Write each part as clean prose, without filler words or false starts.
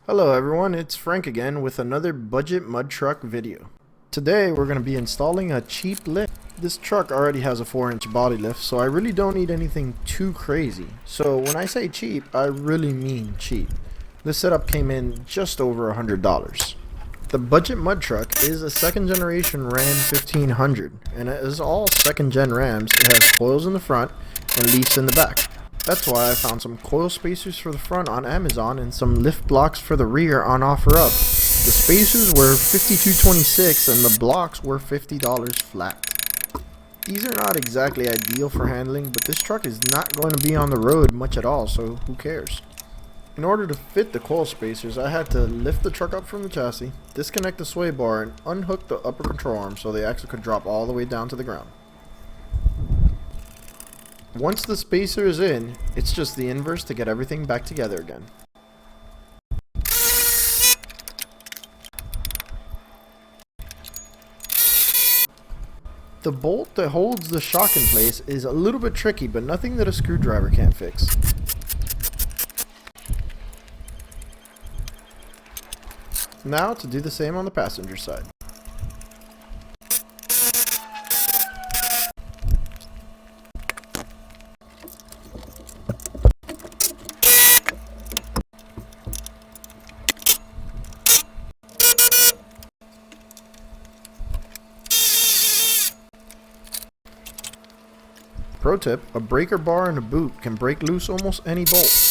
Hello everyone, it's Frank again with another budget mud truck video. Today we're going to be installing a cheap lift. This truck already has a 4-inch body lift, so I really don't need anything too crazy. So when I say cheap, I really mean cheap. This setup came in just over $100. The budget mud truck is a second generation Ram 1500, and as all second gen Rams, it has coils in the front and leafs in the back. That's why I found some coil spacers for the front on Amazon and some lift blocks for the rear on OfferUp. The spacers were $52.26 and the blocks were $50 flat. These are not exactly ideal for handling, but this truck is not going to be on the road much at all, so who cares? In order to fit the coil spacers, I had to lift the truck up from the chassis, disconnect the sway bar, and unhook the upper control arm so the axle could drop all the way down to the ground. Once the spacer is in, it's just the inverse to get everything back together again. The bolt that holds the shock in place is a little bit tricky, but nothing that a screwdriver can't fix. Now to do the same on the passenger side. Pro tip, a breaker bar in a boot can break loose almost any bolt.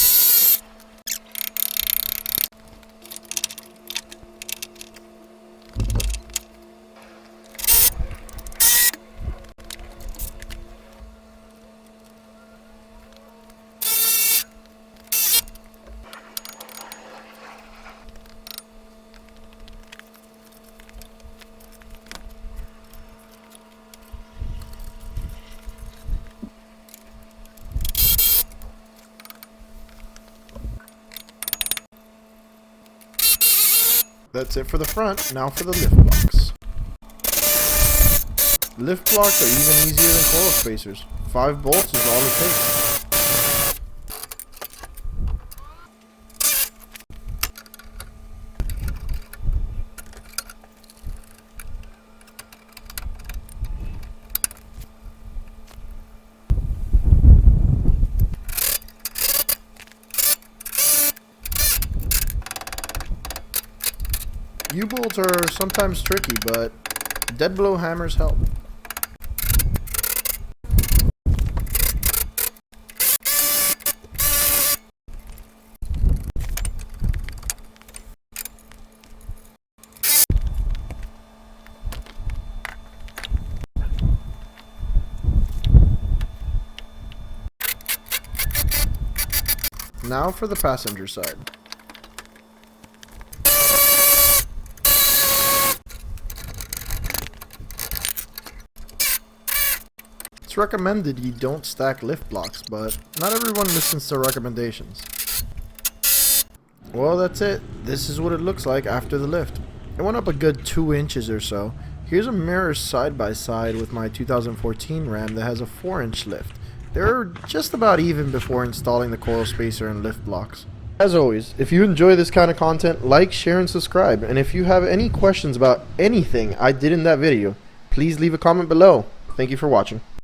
That's it for the front. Now for the lift blocks. Lift blocks are even easier than coil spacers. 5 bolts is all it takes. U-bolts are sometimes tricky, but dead blow hammers help. Now for the passenger side. It's recommended you don't stack lift blocks, but not everyone listens to recommendations. Well, that's it. This is what it looks like after the lift. It went up a good 2 inches or so. Here's a mirror side by side with my 2014 Ram that has a 4-inch lift. They're just about even before installing the coil spacer and lift blocks. As always, if you enjoy this kind of content, like, share, and subscribe. And if you have any questions about anything I did in that video, please leave a comment below. Thank you for watching.